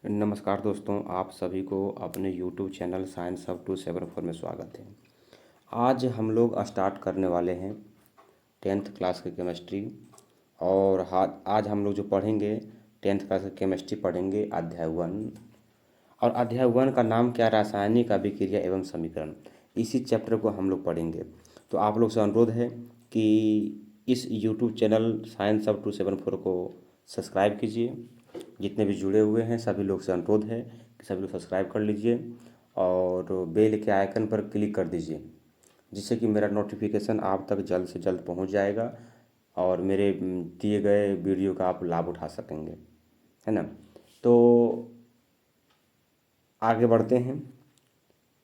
नमस्कार दोस्तों, आप सभी को अपने YouTube चैनल साइंस हब 274 में स्वागत है। आज हम लोग स्टार्ट करने वाले हैं 10th क्लास की केमिस्ट्री। और आज हम लोग जो पढ़ेंगे 10th क्लास की केमिस्ट्री पढ़ेंगे अध्याय 1। और अध्याय 1 का नाम क्या? रासायनिक अभिक्रिया एवं समीकरण। इसी चैप्टर को हम लोग पढ़ेंगे। तो आप लोग से अनुरोध है कि इस YouTube चैनल साइंस हब 274 को सब्सक्राइब कीजिए। जितने भी जुड़े हुए हैं सभी लोग से अनुरोध है कि सभी लोग सब्सक्राइब कर लीजिए और बेल के आइकन पर क्लिक कर दीजिए, जिससे कि मेरा नोटिफिकेशन आप तक जल्द से जल्द पहुंच जाएगा और मेरे दिए गए वीडियो का आप लाभ उठा सकेंगे, है ना। तो आगे बढ़ते हैं,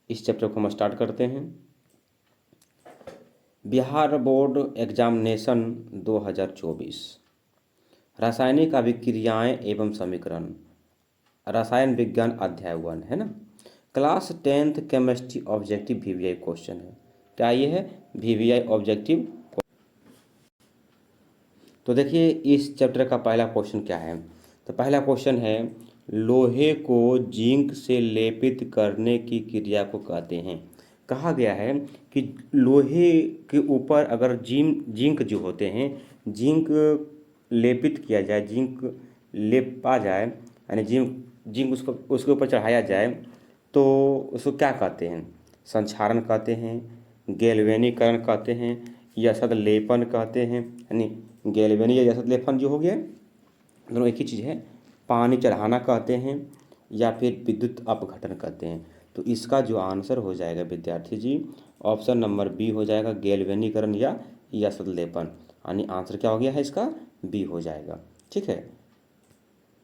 इस चैप्टर को हम स्टार्ट करते हैं। बिहार बोर्ड एग्जामिनेशन 2024, रासायनिक अभिक्रियाएं एवं समीकरण, रसायन विज्ञान अध्याय 1, है ना। Class 10th chemistry objective VVI question है। क्या ये है? VVI objective. तो देखिए इस चैप्टर का पहला क्वेश्चन क्या है। तो पहला क्वेश्चन है, लोहे को जिंक से लेपित करने की क्रिया को कहते हैं। कहा गया है कि लोहे के ऊपर अगर जिंक जो होते हैं, जिंक लेपित किया जाए, जिंक लेपा जाए, यानी जिंक जिंक उसको उसके ऊपर चढ़ाया जाए तो उसको क्या कहते हैं? संक्षारण कहते हैं, गैल्वेनीकरण कहते हैं, या सदलेपन कहते हैं। यानी गैल्वेनी या सदलेपन जो हो गया दोनों एक ही चीज़ है। पानी चढ़ाना कहते हैं या फिर विद्युत अपघटन कहते हैं। तो इसका जो आंसर हो जाएगा विद्यार्थी जी, ऑप्शन नंबर बी हो जाएगा, गैल्वेनीकरण या सदलेपन। यानी आंसर क्या हो गया है इसका? बी हो जाएगा। ठीक है,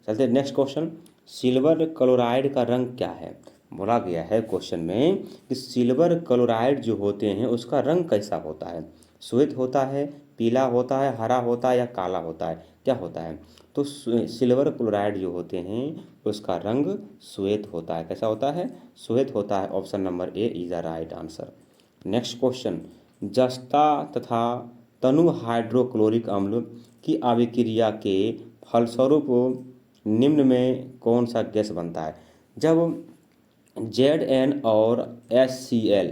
चलते नेक्स्ट क्वेश्चन। सिल्वर क्लोराइड का रंग क्या है? बोला गया है क्वेश्चन में कि सिल्वर क्लोराइड जो होते हैं उसका रंग कैसा होता है? श्वेत होता है, पीला होता है, हरा होता है या काला होता है? क्या होता है? तो सिल्वर क्लोराइड जो होते हैं उसका रंग श्वेत होता है। कैसा होता है? श्वेत होता है। Option number A is the right answer. Next question, जस्ता तथा तनु हाइड्रोक्लोरिक अम्ल की अभिक्रिया के फलस्वरूप निम्न में कौन सा गैस बनता है? जब Zn और HCl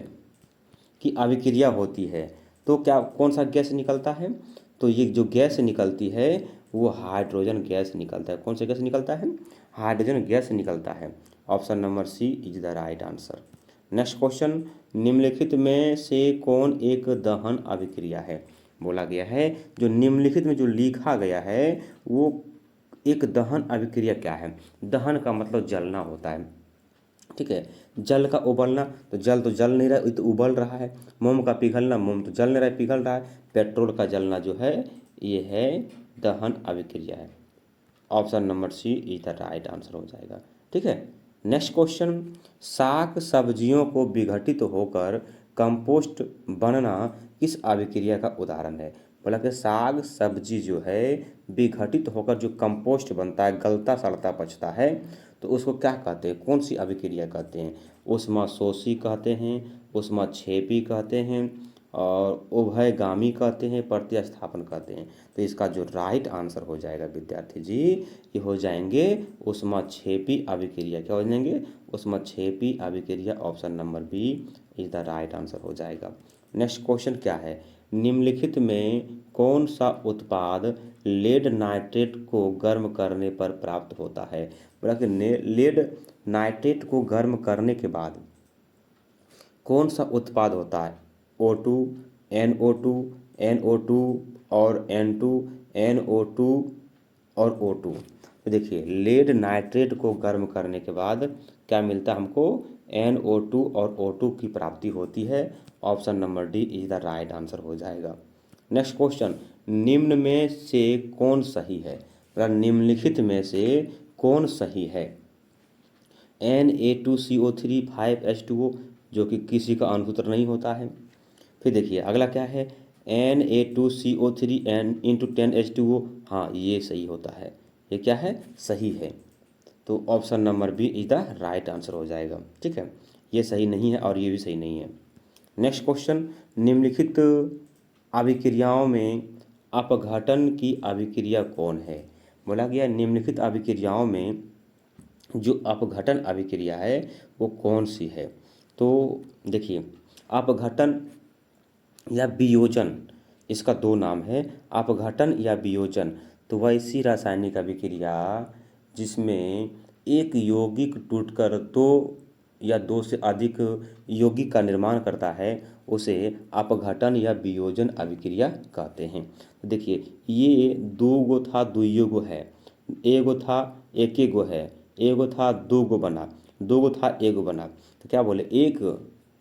की अभिक्रिया होती है तो क्या कौन सा गैस निकलता है? तो ये जो गैस निकलती है वो हाइड्रोजन गैस निकलता है। कौन सा गैस निकलता है? हाइड्रोजन गैस निकलता है। Option number C is the right answer. Next question, निम्नलिखित में से कौन एक दहन अभिक्रिया है? बोला गया है जो निम्नलिखित में जो लिखा गया है वो एक दहन अभिक्रिया क्या है? दहन का मतलब जलना होता है। ठीक है, जल का उबलना, तो जल नहीं रहा है, ये तो उबल रहा है। मोम का पिघलना, मोम तो जल नहीं रहा है, पिघल रहा है। पेट्रोल का जलना जो है ये है दहन अभिक्रिया है। Option number C is the right answer हो जाएगा। ठीक है, नेक्स्ट क्वेश्चन, साग सब्जियों को विघटित होकर कंपोस्ट बनना किस अभिक्रिया का उदाहरण है? बोला कि साग सब्जी जो है विघटित होकर जो कंपोस्ट बनता है, गलता सड़ता पचता है, तो उसको क्या कहते हैं? कौन सी अभिक्रिया कहते हैं? ऊष्माशोषी कहते हैं, ऊष्माक्षेपी कहते हैं, और उभयगामी कहते हैं, प्रतिस्थापन कहते हैं। तो इसका जो राइट आंसर हो जाएगा विद्यार्थी जी, ये हो जाएंगे ऊष्माक्षेपी अभिक्रिया। क्या हो जाएंगे? ऊष्माक्षेपी अभिक्रिया। Option number B is the right answer हो जाएगा। नेक्स्ट क्वेश्चन क्या है, निम्नलिखित में कौन सा उत्पाद लेड नाइट्रेट को गर्म करने पर प्राप्त होता है? बोला कि लेड नाइट्रेट को गर्म करने के बाद कौन सा उत्पाद होता है? O2, NO2, NO2 और N2, NO2 और O2। तो देखिए लेड नाइट्रेट को गर्म करने के बाद क्या मिलता है हमको? NO2 और O2 की प्राप्ति होती है। Option number D is the right answer हो जाएगा। नेक्स्ट क्वेश्चन, निम्न में से कौन सही है? मतलब निम्नलिखित में से कौन सही है? Na2CO3 5H2O जो कि किसी का अणुसूत्र नहीं होता है। फिर देखिए अगला क्या है, Na2CO3 इंटू 10H2O, हाँ ये सही होता है। ये क्या है? सही है। तो option number B is the right answer हो जाएगा। ठीक है, ये सही नहीं है और ये भी सही नहीं है। नेक्स्ट क्वेश्चन, निम्नलिखित अभिक्रियाओं में अपघटन की अभिक्रिया कौन है? बोला गया निम्नलिखित अभिक्रियाओं में जो अपघटन अभिक्रिया है वो कौन सी है? तो देखिए, अपघटन या वियोजन, इसका दो नाम है, अपघटन या वियोजन। तो वैसी रासायनिक अभिक्रिया जिसमें एक यौगिक टूटकर दो या दो से अधिक यौगिक का निर्माण करता है उसे अपघटन या वियोजन अभिक्रिया कहते हैं। तो देखिए, ये दो गो था दुइयो गो है, एगो था एके गो है, एगो था दो गो बना, दो गो था एगो बना। तो क्या बोले, एक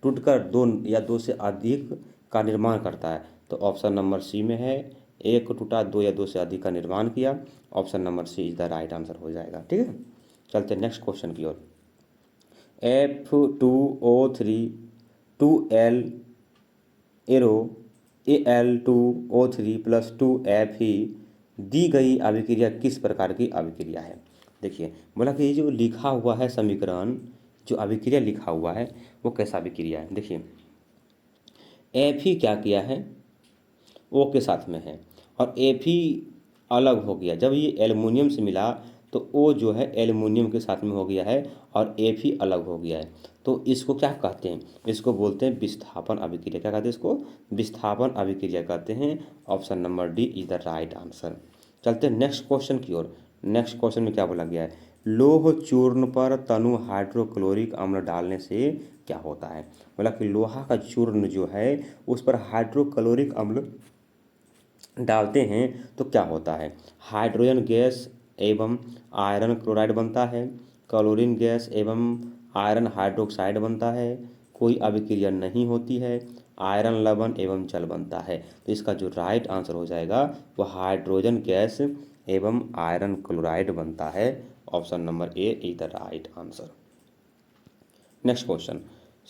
टूटकर दो या दो से अधिक का निर्माण करता है। तो ऑप्शन नंबर सी में है, एक टूटा दो या दो से अधिक का निर्माण किया। Option number C is the right answer हो जाएगा। ठीक है, चलते नेक्स्ट क्वेश्चन की ओर। F2O3 2L arrow Al2O3 plus 2Fe दी गई अभिक्रिया किस प्रकार की अभिक्रिया है? देखिए, बोला कि ये जो लिखा हुआ है समीकरण, जो अभिक्रिया लिखा हुआ है वो कैसा अभिक्रिया है? देखिए, एफ ही क्या किया है, ओ के साथ में है, और एफ ही अलग हो गया। जब ये एल्युमिनियम से मिला तो ओ जो है एल्युमिनियम के साथ में हो गया है और एफ ही अलग हो गया है। तो इसको क्या कहते हैं? इसको बोलते हैं विस्थापन अभिक्रिया। क्या कहते हैं इसको? विस्थापन अभिक्रिया कहते हैं। Option number D is the right answer. चलते हैं नेक्स्ट क्वेश्चन की ओर। नेक्स्ट क्वेश्चन में क्या बोला गया है? लोह चूर्ण पर तनु हाइड्रोक्लोरिक अम्ल डालने से क्या होता है? बोला कि लोहा का चूर्ण जो है उस पर हाइड्रोक्लोरिक अम्ल डालते हैं तो क्या होता है? हाइड्रोजन गैस एवं आयरन क्लोराइड बनता है, क्लोरीन गैस एवं आयरन हाइड्रोक्साइड बनता है, कोई अभिक्रिया नहीं होती है, आयरन लवण एवं जल बनता है। तो इसका जो राइट आंसर हो जाएगा वो हाइड्रोजन गैस एवं आयरन क्लोराइड बनता है। Option number A is the right answer. Next question,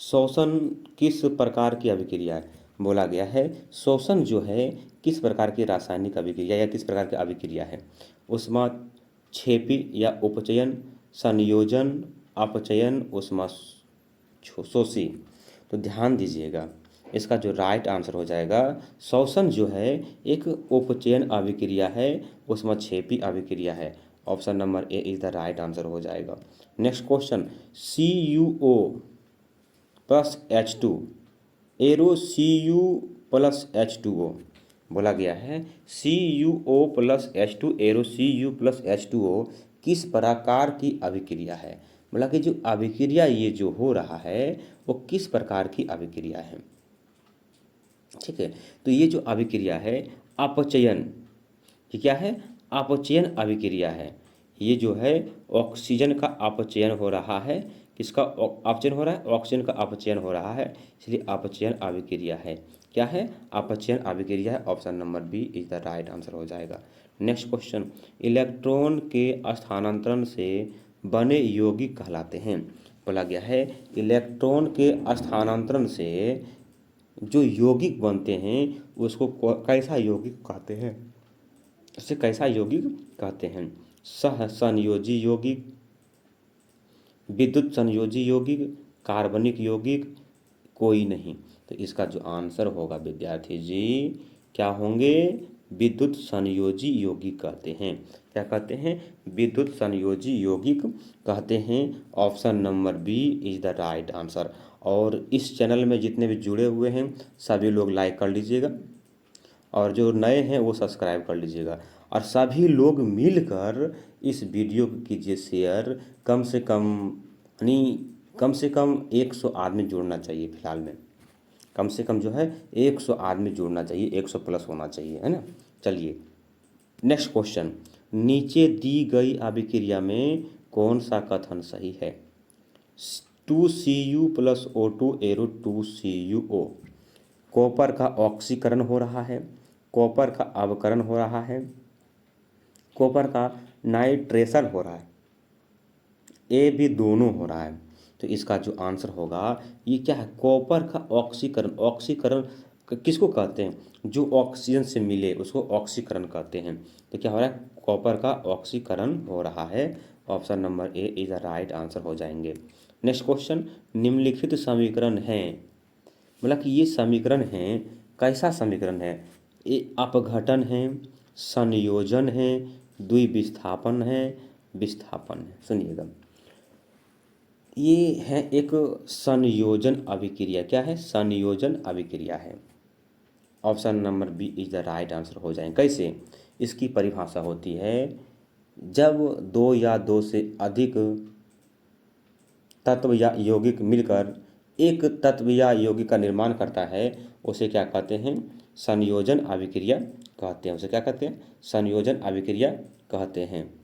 शोषण किस प्रकार की अभिक्रिया है? बोला गया है शोषण जो है किस प्रकार की रासायनिक अभिक्रिया या किस प्रकार की अभिक्रिया है? उष्मा क्षेपी या उपचयन, संयोजन, अपचयन, उष्मा शोषी। तो ध्यान दीजिएगा, इसका जो राइट आंसर हो जाएगा, शोषण जो है एक उपचयन अभिक्रिया है, उष्माक्षेपी अभिक्रिया है। Option number A is the right answer हो जाएगा। Next question, CuO plus H2 arrow Cu plus H2O। बोला गया है CuO plus H2 arrow Cu plus H2O किस प्रकार की अभिक्रिया है? बोला कि जो अभिक्रिया ये जो हो रहा है वो किस प्रकार की अभिक्रिया है? ठीक है, तो ये जो अभिक्रिया है अपचयन, ये क्या है? अपचयन अभिक्रिया है। ये जो है ऑक्सीजन का अपचयन हो रहा है। किसका अपचयन हो रहा है? ऑक्सीजन का अपचयन हो रहा है, इसलिए अपचयन अभिक्रिया है। क्या है? अपचयन अभिक्रिया है। Option number B is the right answer हो जाएगा। नेक्स्ट क्वेश्चन, इलेक्ट्रॉन के स्थानांतरण से बने यौगिक कहलाते हैं। बोला गया है इलेक्ट्रॉन के स्थानांतरण से जो यौगिक बनते हैं उसको कैसा यौगिक कहते हैं? इसे कैसा यौगिक कहते हैं? सह संयोजी यौगिक, विद्युत संयोजी यौगिक, कार्बनिक यौगिक, कोई नहीं। तो इसका जो आंसर होगा विद्यार्थी जी, क्या होंगे? विद्युत संयोजी यौगिक कहते हैं। क्या कहते हैं? विद्युत संयोजी यौगिक कहते हैं। Option number B is the right answer. और इस चैनल में जितने भी जुड़े हुए हैं सभी लोग लाइक कर लीजिएगा, और जो नए हैं वो सब्सक्राइब कर लीजिएगा, और सभी लोग मिलकर इस वीडियो को कीजिए शेयर। कम से कम यानी कम से कम 100 आदमी जुड़ना चाहिए फिलहाल में। कम से कम जो है 100 आदमी जुड़ना चाहिए, 100 प्लस होना चाहिए, है ना। चलिए नेक्स्ट क्वेश्चन, नीचे दी गई अभिक्रिया में कौन सा कथन सही है? 2Cu plus O2 arrow 2CuO। Copper का ऑक्सीकरण हो रहा है, कॉपर का अवकरण हो रहा है, कॉपर का नाइट्रेशन हो रहा है, ए भी दोनों हो रहा है। तो इसका जो आंसर होगा ये क्या है? कॉपर का ऑक्सीकरण। ऑक्सीकरण किसको कहते हैं? जो ऑक्सीजन से मिले उसको ऑक्सीकरण कहते हैं। तो क्या हो रहा है? कॉपर का ऑक्सीकरण हो रहा है। Option number A is the right answer हो जाएंगे। नेक्स्ट क्वेश्चन, निम्नलिखित समीकरण है, मतलब कि ये समीकरण है, कैसा समीकरण है? ये अपघटन है, संयोजन है, द्विविस्थापन है, विस्थापन है। सुनिएगा, ये है एक संयोजन अभिक्रिया। क्या है? संयोजन अभिक्रिया है। Option number B is the right answer हो जाएगा। कैसे? इसकी परिभाषा होती है, जब दो या दो से अधिक तत्व या यौगिक मिलकर एक तत्व या यौगिक का निर्माण करता है, उसे क्या कहते हैं? संयोजन अभिक्रिया कहते हैं। उसे क्या कहते हैं? संयोजन अभिक्रिया कहते हैं।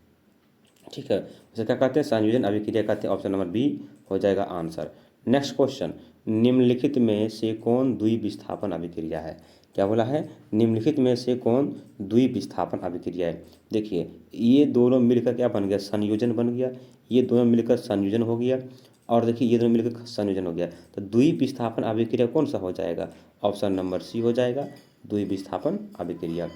ठीक है, उसे क्या कहते हैं? संयोजन अभिक्रिया कहते हैं। ऑप्शन नंबर बी हो जाएगा आंसर। नेक्स्ट क्वेश्चन, निम्नलिखित में से कौन द्विविस्थापन अभिक्रिया है? क्या बोला है? निम्नलिखित में से कौन द्विविस्थापन अभिक्रिया है? देखिए, ये दोनों मिलकर क्या बन गया? संयोजन बन गया। ये दोनों मिलकर संयोजन हो गया, और देखिए ये दोनों मिलकर संयोजन हो गया। तो द्विविस्थापन अभिक्रिया कौन सा हो जाएगा? ऑप्शन नंबर सी हो जाएगा, द्विविस्थापन अभिक्रिया।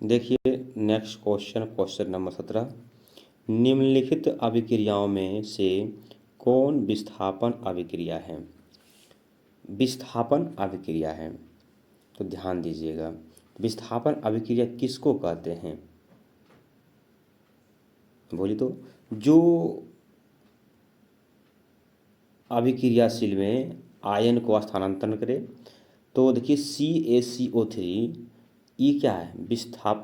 देखिए नेक्स्ट क्वेश्चन, क्वेश्चन नंबर 17, निम्नलिखित अभिक्रियाओं में से कौन विस्थापन अभिक्रिया है? विस्थापन अभिक्रिया है, तो ध्यान दीजिएगा। विस्थापन अभिक्रिया किसको कहते हैं? बोली तो, जो अभिक्रियाशील में आयन को स्थानांतरण करे। तो देखिए CaCO3, ये क्या है?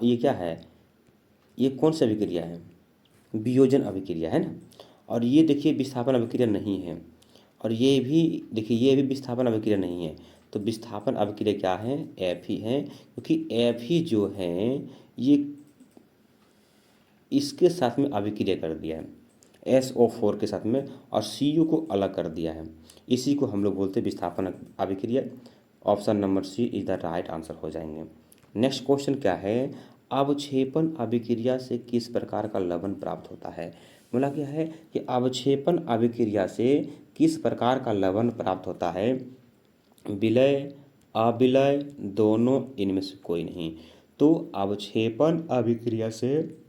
ये क्या है? ये कौन सी अभिक्रिया है? वियोजन अभिक्रिया है ना। और ये देखिए विस्थापन अभिक्रिया नहीं है। और ये भी देखिए, ये भी विस्थापन अभिक्रिया नहीं है। तो विस्थापन अभिक्रिया क्या है? F ही है, क्योंकि F ही जो है ये इसके साथ में अभिक्रिया कर दिया है, SO4 के साथ में, और Cu को अलग कर दिया है। इसी को हम लोग बोलते हैं विस्थापन अभिक्रिया। Option number C is the right answer हो जाएंगे। नेक्स्ट क्वेश्चन क्या है? अवक्षेपण अभिक्रिया से किस प्रकार का लवण प्राप्त होता है? बोला क्या है कि अवक्षेपण अभिक्रिया से किस प्रकार का लवण प्राप्त होता है? विलय, अविलय, दोनों, इनमें से कोई नहीं। तो अवक्षेपण अभिक्रिया से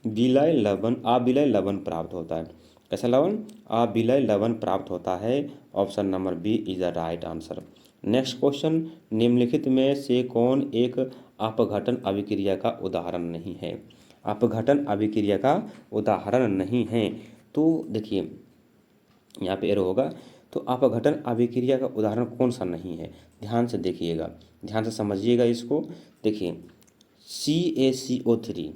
विलय लवण, अविलय लवण प्राप्त होता है। कैसा लवण? अविलय लवण प्राप्त होता है। Option number B is the right answer. Next question, निम्नलिखित में से कौन एक अपघटन अभिक्रिया का उदाहरण नहीं है? अपघटन अभिक्रिया का उदाहरण नहीं है। तो देखिए यहाँ पे एरो होगा। तो अपघटन अभिक्रिया का उदाहरण कौन सा नहीं है? ध्यान से देखिएगा, ध्यान से समझिएगा इसको। देखिए CaCO3,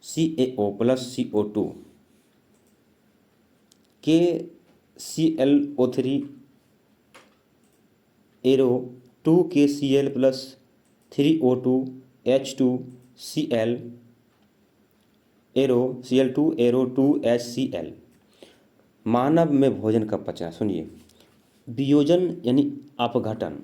CaO plus CO2, KClO3 arrow 2KCl plus 3O2 H2Cl arrow Cl2 arrow 2HCl। मानव में भोजन का पचना, सुनिए, वियोजन यानी अपघटन।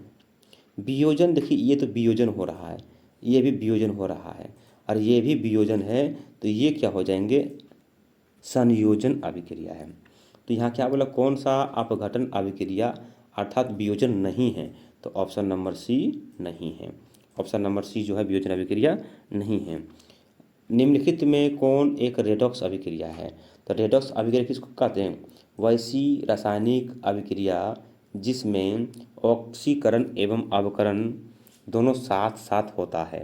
वियोजन देखिए, ये तो वियोजन हो रहा है, ये भी वियोजन हो रहा है, और ये भी वियोजन है। तो ये क्या हो जाएंगे? संयोजन अभिक्रिया है। तो यहाँ क्या बोला? कौन सा अपघटन अभिक्रिया अर्थात वियोजन नहीं है? तो ऑप्शन नंबर सी नहीं है। ऑप्शन नंबर सी जो है वियोजन अभिक्रिया नहीं है। निम्नलिखित में कौन एक रेडॉक्स अभिक्रिया है? तो रेडॉक्स अभिक्रिया किसको कहते हैं? वैसी रासायनिक अभिक्रिया जिसमें ऑक्सीकरण एवं अवकरण दोनों साथ साथ होता है,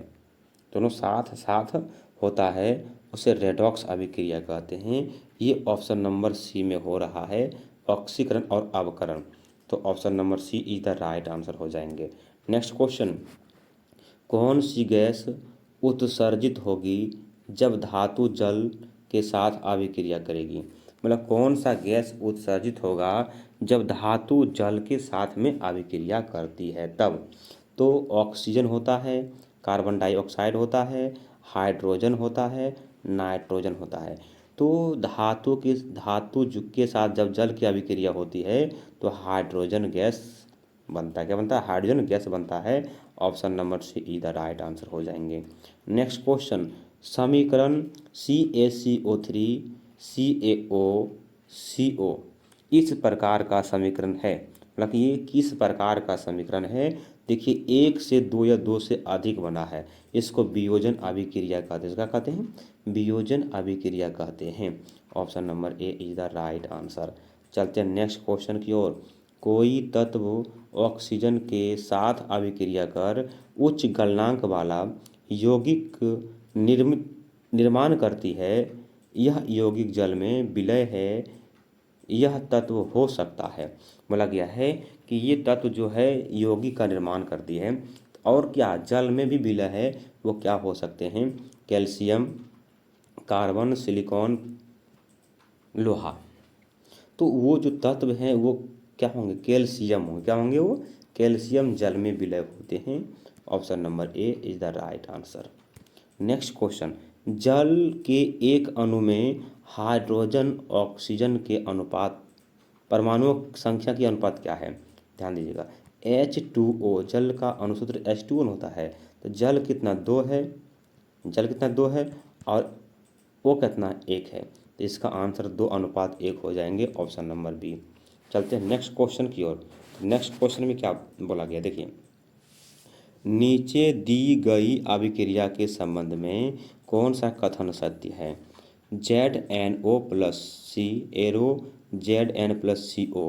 दोनों साथ साथ होता है, उसे रेडॉक्स अभिक्रिया कहते हैं। ये ऑप्शन नंबर सी में हो रहा है, ऑक्सीकरण और अवकरण। तो option number C is the right answer हो जाएंगे। नेक्स्ट क्वेश्चन, कौन सी गैस उत्सर्जित होगी जब धातु जल के साथ अभिक्रिया करेगी? मतलब कौन सा गैस उत्सर्जित होगा जब धातु जल के साथ में अभिक्रिया करती है तब? तो ऑक्सीजन होता है, कार्बन डाइऑक्साइड होता है, हाइड्रोजन होता है, नाइट्रोजन होता है। तो धातु के साथ जब जल की अभिक्रिया होती है तो हाइड्रोजन गैस बनता है। क्या बनता है? हाइड्रोजन गैस बनता है। Option number C is the right answer हो जाएंगे। नेक्स्ट क्वेश्चन, समीकरण CaCO3 CaOCO इस प्रकार का समीकरण है। मतलब कि ये किस प्रकार का समीकरण है? देखिए, एक से दो या दो से अधिक बना है, इसको वियोजन अभिक्रिया कहते हैं। इसका कहते हैं वियोजन अभिक्रिया कहते हैं। Option number A is the right answer. चलते हैं नेक्स्ट क्वेश्चन की ओर। कोई तत्व ऑक्सीजन के साथ अभिक्रिया कर उच्च गलनांक वाला यौगिक निर्मित निर्माण करती है, यह यौगिक जल में विलय है, यह तत्व हो सकता है। बोला गया है कि ये तत्व जो है यौगिक का निर्माण करती है और क्या जल में भी विलय है, वो क्या हो सकते हैं? कैल्शियम, कार्बन, सिलिकॉन, लोहा। तो वो जो तत्व हैं वो क्या होंगे? कैल्शियम होंगे। क्या होंगे वो? कैल्शियम जल में विलय होते हैं। Option number A is the right answer. Next question, जल के एक अणु में हाइड्रोजन ऑक्सीजन के अनुपात, परमाणु संख्या की अनुपात क्या है? ध्यान दीजिएगा। H2O जल का अणुसूत्र H2O होता है, तो जल कितना? 2 है। जल कितना? 2 है और ओ कितना? 1 है। तो इसका आंसर 2:1 हो जाएंगे, ऑप्शन नंबर बी। चलते हैं नेक्स्ट क्वेश्चन की ओर। नेक्स्ट क्वेश्चन में क्या बोला गया देखिए, नीचे दी गई अभिक्रिया के संबंध में कौन सा कथन सत्य है? ZnO प्लस सी एरो Zn+CO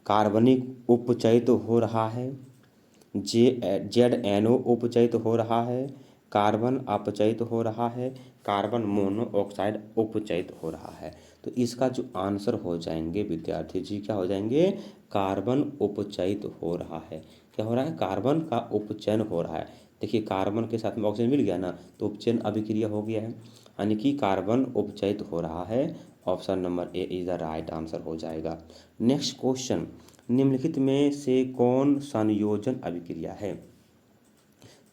कार्बनिक उपचयित हो रहा है, ZnO उपचयित हो रहा है, कार्बन अपचयित हो रहा है, कार्बन मोनोऑक्साइड उपचयित हो रहा है। तो इसका जो आंसर हो जाएंगे विद्यार्थी जी, क्या हो जाएंगे? कार्बन उपचयित हो रहा है। क्या हो रहा है? कार्बन का उपचयन हो रहा है। देखिए कार्बन के साथ में ऑक्सीजन मिल गया ना, तो उपचयन अभिक्रिया हो गया है, यानी कि कार्बन उपचयित हो रहा है। Option number A is the right answer हो जाएगा। नेक्स्ट क्वेश्चन, निम्नलिखित में से कौन संयोजन अभिक्रिया है?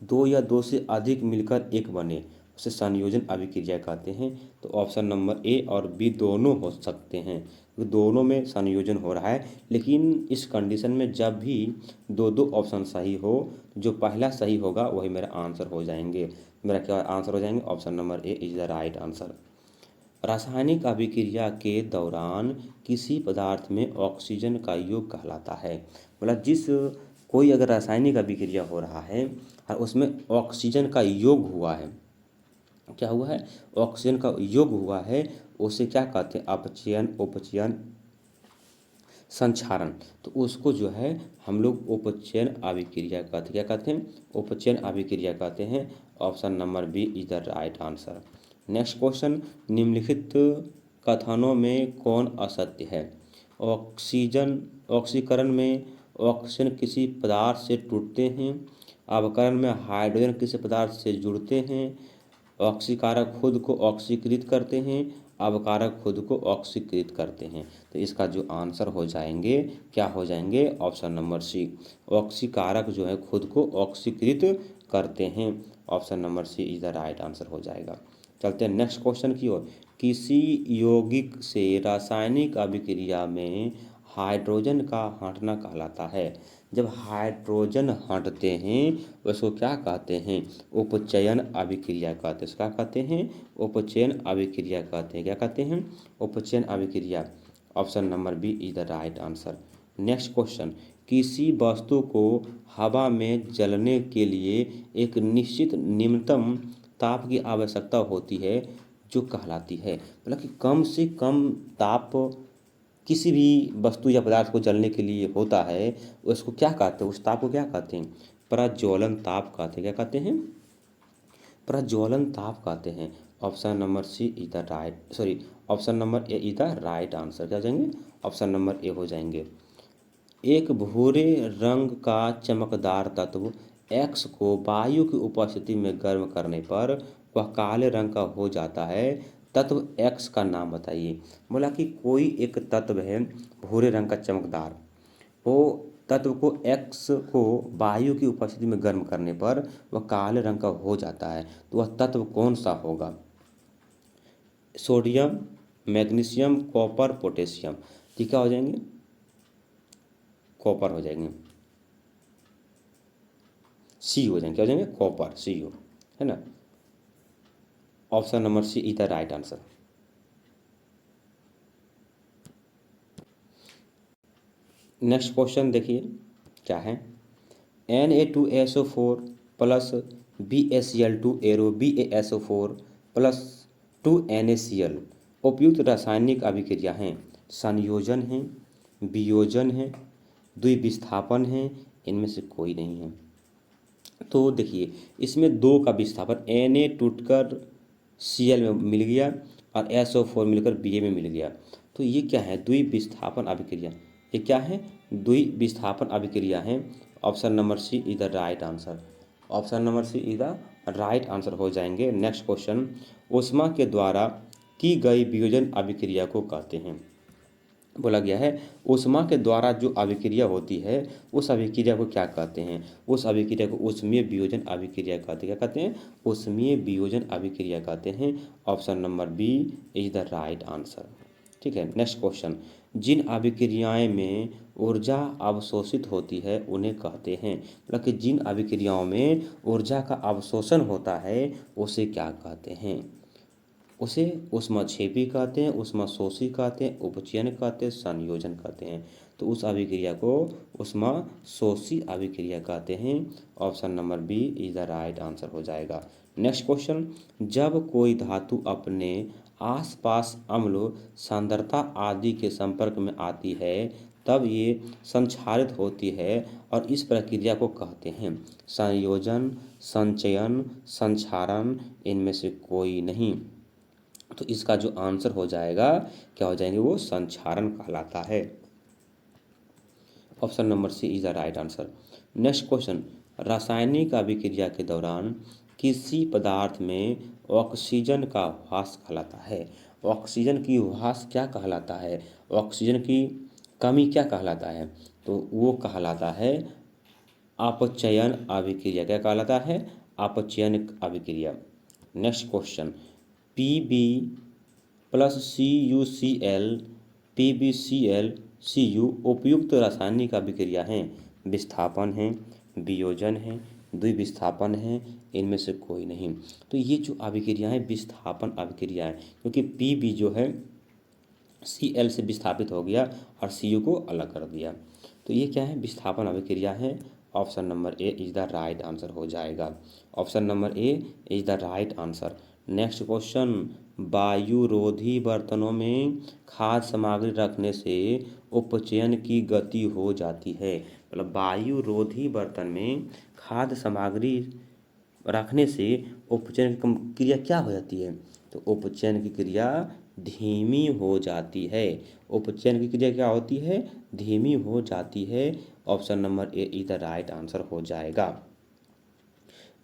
दो या दो से अधिक मिलकर एक बने उसे संयोजन अभिक्रिया कहते हैं। तो ऑप्शन नंबर ए और बी दोनों हो सकते हैं, दोनों में संयोजन हो रहा है। लेकिन इस कंडीशन में जब भी दो दो ऑप्शन सही हो, जो पहला सही होगा वही मेरा आंसर हो जाएंगे। मेरा क्या आंसर हो जाएंगे? Option number A is the right answer. रासायनिक अभिक्रिया के दौरान किसी पदार्थ में ऑक्सीजन का योग कहलाता है। मतलब जिस कोई अगर रासायनिक अभिक्रिया हो रहा है और उसमें ऑक्सीजन का योग हुआ है, क्या हुआ है? ऑक्सीजन का योग हुआ है, उसे क्या कहते हैं? अपचयन, उपचयन, संक्षारण। तो उसको जो है हम लोग उपचयन अभिक्रिया कहते हैं। क्या कहते हैं? उपचयन अभिक्रिया कहते हैं। Option number B is the right answer. Next question, निम्नलिखित कथनों में कौन असत्य है? ऑक्सीजन ऑक्सीकरण में ऑक्सीजन किसी पदार्थ से टूटते हैं, अवकरण में हाइड्रोजन किसी पदार्थ से जुड़ते हैं, ऑक्सीकारक खुद को ऑक्सीकृत करते हैं, अवकारक खुद को ऑक्सीकृत करते हैं। तो इसका जो आंसर हो जाएंगे, क्या हो जाएंगे? ऑप्शन नंबर सी, ऑक्सीकारक जो है खुद को ऑक्सीकृत करते हैं। Option number C is the right answer हो जाएगा। चलते हैं नेक्स्ट क्वेश्चन की ओर। किसी यौगिक से रासायनिक अभिक्रिया में हाइड्रोजन का हटना कहलाता है। जब हाइड्रोजन हटते हैं उसको क्या कहते हैं? उपचयन अभिक्रिया कहते हैं। क्या कहते हैं? उपचयन अभिक्रिया कहते हैं। क्या कहते हैं? उपचयन अभिक्रिया। Option number B is the right answer. Next question, किसी वस्तु को हवा में जलने के लिए एक निश्चित निम्नतम ताप की आवश्यकता होती है, जो कहलाती है, मतलब कि कम से कम ताप किसी भी वस्तु या पदार्थ को जलने के लिए होता है, उसको क्या कहते हैं? उस ताप को क्या कहते हैं? प्रज्वलन ताप कहते हैं। क्या कहते हैं? प्रज्वलन ताप कहते हैं। Option number C is the right, sorry, option number A is the right answer. क्या हो जाएंगे? ऑप्शन नंबर ए हो जाएंगे। एक भूरे रंग का चमकदार तत्व एक्स को वायु की उपस्थिति में गर्म करने पर वह काले रंग का हो जाता है। तत्व एक्स का नाम बताइए। बोला कि कोई एक तत्व है भूरे रंग का चमकदार, वो तत्व को एक्स को वायु की उपस्थिति में गर्म करने पर वह काले रंग का हो जाता है। तो वह तत्व कौन सा होगा? Sodium, magnesium, copper, potassium. ठीक है, हो जाएंगे कॉपर हो जाएंगे, सी हो जाएंगे। क्या हो जाएंगे? कॉपर, सी हो, है ना। Option number C is the right answer. Next question देखिए क्या है, Na2SO4 plus BaCl2 arrow BaSO4 plus 2NaCl उपयुक्त रासायनिक अभिक्रिया हैं। संयोजन है, वियोजन है, द्विविस्थापन है, इनमें से कोई नहीं है। तो देखिए इसमें दो का विस्थापन, Na टूटकर Cl में मिल गया और SO4 मिलकर Ba में मिल गया। तो ये क्या है? द्विविस्थापन अभिक्रिया। ये क्या है? द्विविस्थापन अभिक्रिया है। Option number C is the right answer. Option number C is the right answer हो जाएंगे। नेक्स्ट क्वेश्चन, ऊष्मा के द्वारा की गई वियोजन अभिक्रिया को कहते हैं। बोला गया है ऊष्मा के द्वारा जो अभिक्रिया होती है उस अभिक्रिया को क्या कहते हैं? उस अभिक्रिया को ऊष्मीय वियोजन अभिक्रिया कहते हैं। क्या कहते हैं? ऊष्मीय वियोजन अभिक्रिया कहते हैं। Option number B is the right answer. ठीक है, नेक्स्ट क्वेश्चन, जिन अभिक्रियाएं में ऊर्जा अवशोषित होती है उन्हें कहते हैं। मतलब कि जिन अभिक्रियाओं में ऊर्जा का अवशोषण होता है उसे क्या कहते हैं? उसे ऊष्माक्षेपी कहते हैं, ऊष्माशोषी कहते हैं, उपचयन कहते हैं, संयोजन कहते हैं। तो उस अभिक्रिया को ऊष्माशोषी अभिक्रिया कहते हैं। Option number B is the right answer हो जाएगा। नेक्स्ट क्वेश्चन, जब कोई धातु अपने आसपास अम्ल, सांद्रता आदि के संपर्क में आती है तब ये संक्षारित होती है और इस प्रक्रिया को कहते हैं संयोजन, संचयन, संक्षारण, इनमें से कोई नहीं। तो इसका जो आंसर हो जाएगा क्या हो जाएंगे? वो संक्षारण कहलाता है। Option number C is the right answer. Next question, रासायनिक अभिक्रिया के दौरान किसी पदार्थ में ऑक्सीजन का ह्रास कहलाता है। ऑक्सीजन की ह्रास क्या कहलाता है? ऑक्सीजन की कमी क्या कहलाता है? तो वो कहलाता है अपचयन अभिक्रिया। क्या कहलाता है? अपचयन अभिक्रिया। Next question, Pb plus CuCl PbCl Cu उपयुक्त रासायनिक अभिक्रिया हैं। विस्थापन है, वियोजन है, द्विविस्थापन है, इनमें से कोई नहीं। तो ये जो अभिक्रियाएं विस्थापन अभिक्रिया है, क्योंकि Pb जो है Cl से विस्थापित हो गया और Cu को अलग कर दिया। तो ये क्या है? विस्थापन अभिक्रिया है। Option number A is the right answer हो जाएगा। Option number A is the right answer. Next question, वायुरोधी बर्तनों में खाद्य सामग्री रखने से उपचयन की गति हो जाती है। मतलब वायुरोधी बर्तन में खाद्य सामग्री रखने से उपचयन की क्रिया क्या हो जाती है? तो उपचयन की क्रिया धीमी हो जाती है। उपचयन की क्रिया क्या होती है? धीमी हो जाती है। Option number A is the right answer हो जाएगा।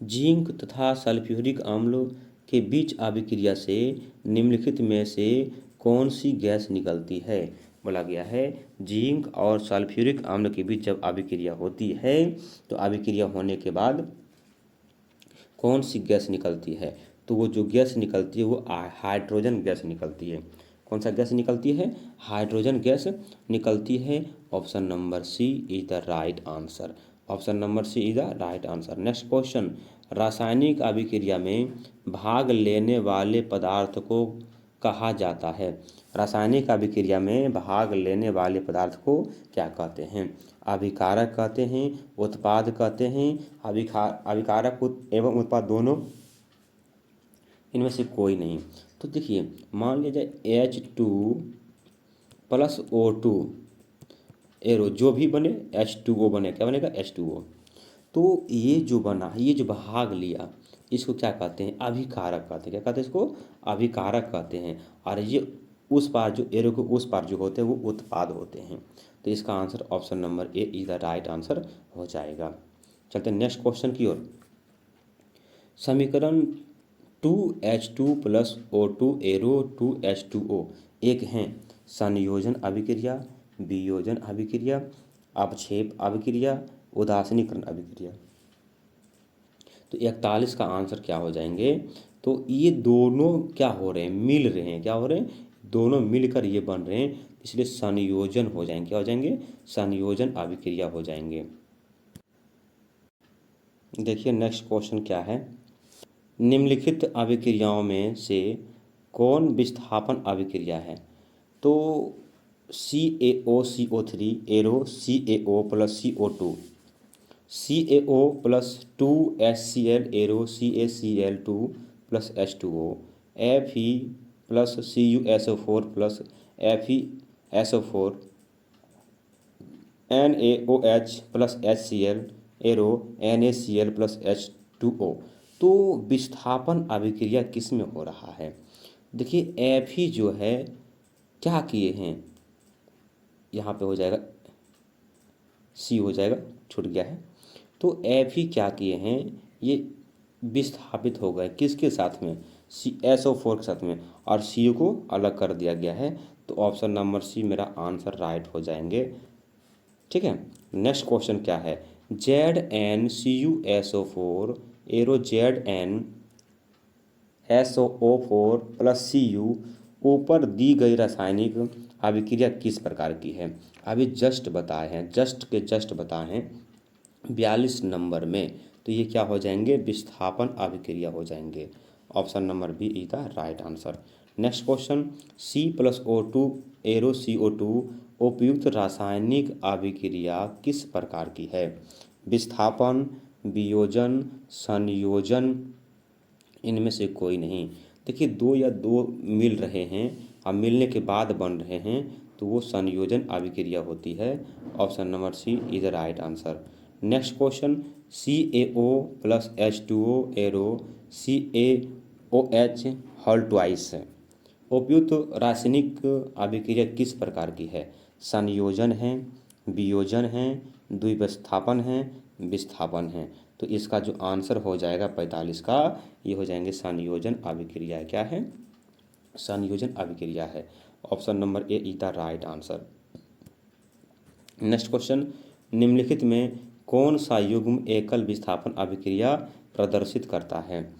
जिंक तथा सल्फ्यूरिक अम्ल के बीच अभिक्रिया से निम्नलिखित में से कौन सी गैस निकलती है? बोला गया है जिंक और सल्फ्यूरिक अम्ल के बीच जब अभिक्रिया होती है तो अभिक्रिया होने के बाद कौन सी गैस निकलती है? तो वो जो गैस निकलती है वो हाइड्रोजन गैस निकलती है। कौन सा गैस निकलती है? हाइड्रोजन गैस निकलती है। Option number C is the right answer. Option number C is the right answer. Next question, रासायनिक अभिक्रिया में भाग लेने वाले पदार्थ को कहा जाता है। रासायनिक अभिक्रिया में भाग लेने वाले पदार्थ को क्या कहते हैं? अभिकारक कहते हैं, उत्पाद कहते हैं, अभिकारक एवं उत्पाद दोनों, इनमें से कोई नहीं। तो देखिए मान लिया जाए H2 प्लस O2 एरो जो भी बने H2O बने। क्या बनेगा? H2O। तो ये जो बना, ये जो भाग लिया, इसको क्या कहते हैं? अभिकारक कहते हैं। क्या कहते हैं इसको? अभिकारक कहते हैं। और ये उस पार जो एरो के उस पार जो होते हैं वो उत्पाद होते हैं। तो इसका answer option number A is the right answer हो जाएगा। चलते हैं नेक्स्ट क्वेश्चन की ओर। समीकरण 2H2 plus O2 arrow 2H2O एक हैं संयोजन अभिक्रिया, वियोजन अभिक्रिया, अपक्षेप अभिक्रिया, उदासीनीकरण अभिक्रिया। तो 41 का आंसर क्या हो जाएंगे? तो ये दोनों क्या हो रहे हैं? मिल रहे हैं। क्या हो रहे हैं? दोनों मिलकर ये बन रहे हैं, इसलिए संयोजन हो जाएंगे। क्या हो जाएंगे? संयोजन अभिक्रिया हो जाएंगे। देखिए नेक्स्ट क्वेश्चन क्या है, निम्नलिखित अभिक्रियाओं में से कौन विस्थापन अभिक्रिया है? तो CaOCO3 arrow CaO plus CO2, CaO plus 2HCl arrow CaCl2 plus H2O, Fe plus CuSO4 plus FeSO4, NaOH plus HCl arrow NaCl plus H2O। तो विस्थापन अभिक्रिया किस में हो रहा है? देखिए एफ ही जो है क्या किए हैं, यहाँ पे हो जाएगा सी हो जाएगा, छूट गया है। तो एफ ही क्या किए हैं, ये विस्थापित हो गए किसके साथ में, सी SO4 के साथ में, और सी को अलग कर दिया गया है। तो ऑप्शन नंबर सी मेरा आंसर राइट हो जाएंगे। ठीक है, नेक्स्ट क्वेश्चन क्या है, ZnCuSO4 arrow ZnSO4 plus Cu ऊपर दी गई रासायनिक अभिक्रिया किस प्रकार की है? अभी जस्ट बताए हैं, जस्ट बताए हैं 42 नंबर में। तो ये क्या हो जाएंगे, विस्थापन अभिक्रिया हो जाएंगे। Option number B is the right answer. Next question, C+O2 arrow CO2 उपयुक्त रासायनिक अभिक्रिया किस प्रकार की है? विस्थापन, वियोजन, संयोजन, इनमें से कोई नहीं। देखिए दो या दो मिल रहे हैं और मिलने के बाद बन रहे हैं तो वो संयोजन अभिक्रिया होती है। Option number C is the right answer. Next question, CaO plus H2O arrow CaOH whole twice है उपयुक्त रासायनिक अभिक्रिया किस प्रकार की है? संयोजन है, वियोजन है, द्विविस्थापन है, विस्थापन है। तो इसका जो आंसर हो जाएगा 45 का, ये हो जाएंगे संयोजन अभिक्रिया। क्या है? संयोजन अभिक्रिया है। Option number A is the right answer. Next question, निम्नलिखित में कौन सा युग्म एकल विस्थापन अभिक्रिया प्रदर्शित करता है?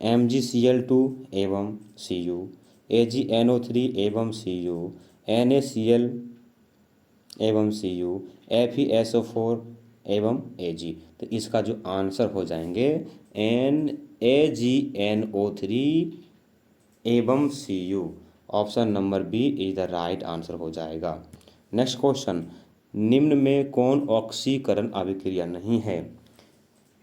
MgCl2 एवं Cu, AgNO3 एवं Cu, NaCl एवं Cu, FeSO4 एवं Ag। तो इसका जो आंसर हो जाएंगे AgNO3 एवं Cu। Option number B is the right answer हो जाएगा। नेक्स्ट क्वेश्चन, निम्न में कौन ऑक्सीकरण अभिक्रिया नहीं है?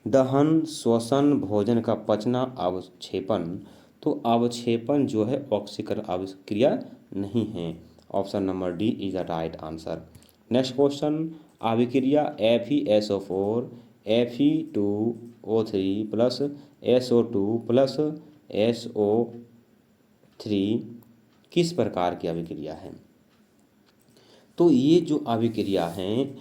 दहन, श्वसन, भोजन का पचना, अवक्षेपण। तो अवक्षेपण जो है ऑक्सीकरण अभिक्रिया नहीं है। Option number D is the right answer. Next question, अभिक्रिया FeSO4 Fe2O3 plus SO2 plus SO3 किस प्रकार की अभिक्रिया है? तो ये जो अभिक्रिया हैं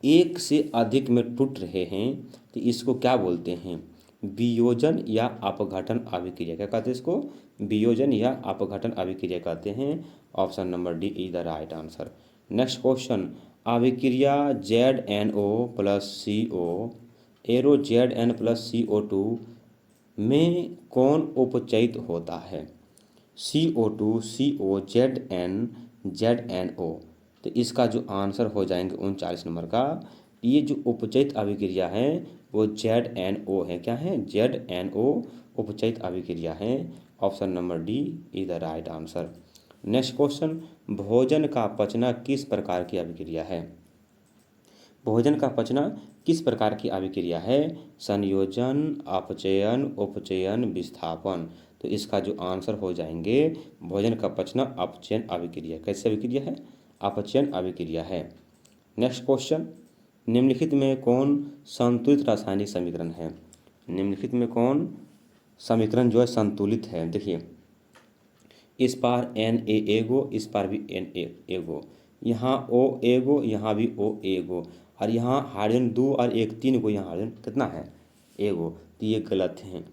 एक से अधिक में टूट रहे हैं तो इसको क्या बोलते हैं? वियोजन या अपघटन अभिक्रिया। क्या कहते हैं इसको? वियोजन या अपघटन अभिक्रिया कहते हैं। Option number D is the right answer. Next question, अभिक्रिया ZnO plus CO arrow Zn plus CO2 में कौन उपचयित होता है? CO2 CO Zn ZnO। तो इसका जो आंसर हो जाएंगे 39 नंबर का, ये जो उपचयित अभिक्रिया है वो ZnO है। क्या है? ZnO उपचयित अभिक्रिया है। Option number D is the right answer. Next question, भोजन का पचना किस प्रकार की अभिक्रिया है? भोजन का पचना किस प्रकार की अभिक्रिया है? संयोजन, अपचयन, उपचयन, विस्थापन। तो इसका जो आंसर हो जाएंगे भोजन का पचना अपचयन अभिक्रिया। कैसे अभिक्रिया है? अपचयन अभिक्रिया है। नेक्स्ट क्वेश्चन, निम्नलिखित में कौन संतुलित रासायनिक समीकरण है? निम्नलिखित में कौन समीकरण जो है संतुलित है? देखिए इस पार Na एगो, इस पार भी Na एगो, यहाँ O एगो, यहाँ भी O एगो, और यहाँ हाइड्रोजन 2 और 1 3 को, यहाँ हाइड्रोजन कितना है? एगो। तो ये गलत हैं,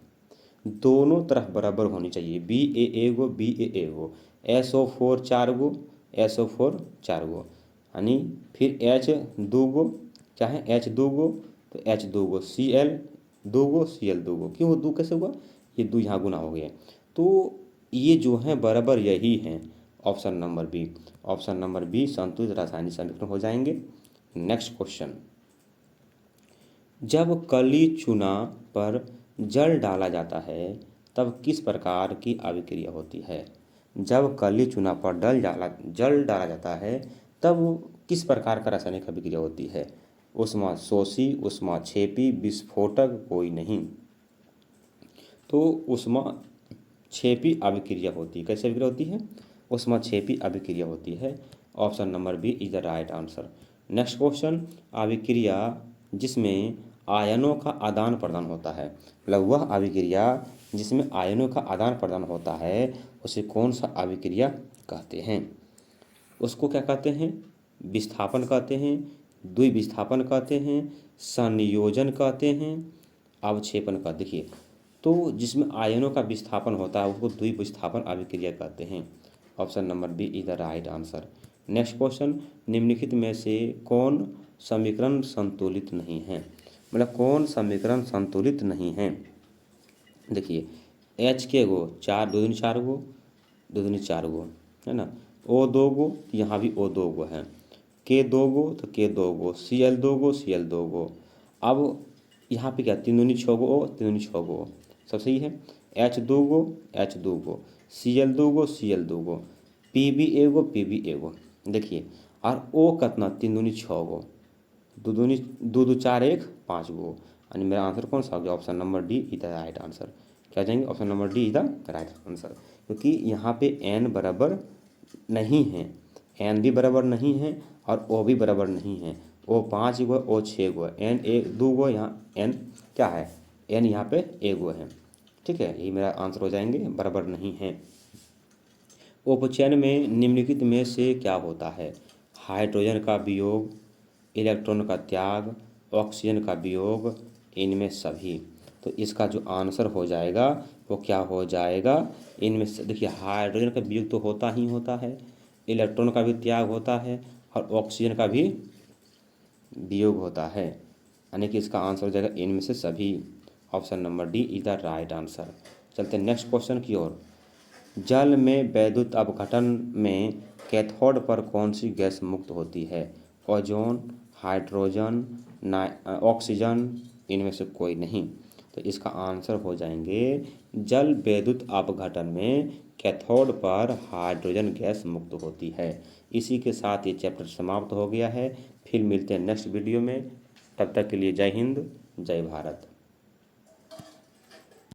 दोनों तरफ बराबर होनी चाहिए। Ba एगो, Ba एगो, SO4 4 गो, SO4 4 गो, यानी फिर H 2 गो, चाहे H 2 गो तो H 2 गो, Cl 2 गो, Cl 2 गो। क्यों 2 कैसे हुआ? ये 2 यहाँ गुना हो गया। तो ये जो हैं बराबर यही हैं। Option number B, option number B संतुलित रासायनिक समीकरण हो जाएंगे। नेक्स्ट क्वेश्चन, जब कली चूना पर जल डाला जाता है तब किस प्रकार की अभिक्रिया होती है? जब कली चूना पर जल डाला जाता है तब किस प्रकार का रासायनिक अभिक्रिया होती है? ऊष्माशोषी, ऊष्माक्षेपी, विस्फोटक, कोई नहीं। तो ऊष्माक्षेपी अभिक्रिया होती है। कैसे अभिक्रिया होती है? ऊष्माक्षेपी अभिक्रिया होती है। Option number B is the right answer. Next question, अभिक्रिया जिसमें आयनों का आदान प्रदान होता है, मतलब वह अभिक्रिया जिसमें आयनों का आदान प्रदान होता है उसे कौन सा अभिक्रिया कहते हैं? उसको क्या कहते हैं? विस्थापन कहते हैं, द्विविस्थापन कहते हैं, संयोजन कहते हैं, अवक्षेपन का। देखिए, तो जिसमें आयनों का विस्थापन होता है उसको द्विविस्थापन अभिक्रिया कहते हैं। Option number B is the right answer. Next question, निम्नलिखित में से कौन समीकरण संतुलित नहीं है? मतलब कौन समीकरण संतुलित नहीं है? देखिए, एच के गो चार, दो दूनी चार गो, दो दूनी चार गो, है ना। ओ दो गो, तो यहाँ भी ओ दो गो है। के दो गो, तो के दो गो। सी एल दो गो, सी एल दो गो। अब यहाँ पे क्या, तीन दूनी छः गो ओ, तीन दूनी छः गो ओ, सब सही है। एच दो गो, एच दो गो। सी एल दो गो, सी एल दो गो। पी बी एगो, पी बी एगो। देखिए, और ओ कितना, तीन दूनी छः गो, दो दूनी दो दो चार एक, पाँच गो। यानी मेरा आंसर कौन सा हो गया? Option number D is the right answer. क्या जाएंगे? Option number D is the right answer. क्योंकि यहाँ पे एन बराबर नहीं है, एन भी बराबर नहीं है और ओ भी बराबर नहीं है। ओ पाँच गो, ओ छः गो, एन एक दो गो, यहाँ एन क्या है? एन यहाँ पे एक गो है। ठीक है, यही मेरा आंसर हो जाएंगे, बराबर नहीं है। उपचयन में निम्नलिखित में से क्या होता है? हाइड्रोजन का वियोग, इलेक्ट्रॉन का त्याग, ऑक्सीजन का वियोग, इनमें सभी। तो इसका जो आंसर हो जाएगा वो क्या हो जाएगा? इनमें से। देखिए, हाइड्रोजन का वियोग तो होता ही होता है, इलेक्ट्रॉन का भी त्याग होता है और ऑक्सीजन का भी वियोग होता है, यानी कि इसका आंसर हो जाएगा इनमें से सभी। Option number D is the right answer. चलते हैं नेक्स्ट क्वेश्चन की ओर। जल में वैद्युत अपघटन में कैथोड पर कौन सी गैस मुक्त होती है? ओजोन, हाइड्रोजन, ऑक्सीजन, इनमें से कोई नहीं। तो इसका आंसर हो जाएंगे, जल वैद्युत अपघटन में कैथोड पर हाइड्रोजन गैस मुक्त होती है। इसी के साथ ये चैप्टर समाप्त हो गया है। फिर मिलते हैं नेक्स्ट वीडियो में। तब तक के लिए जय हिंद, जय भारत।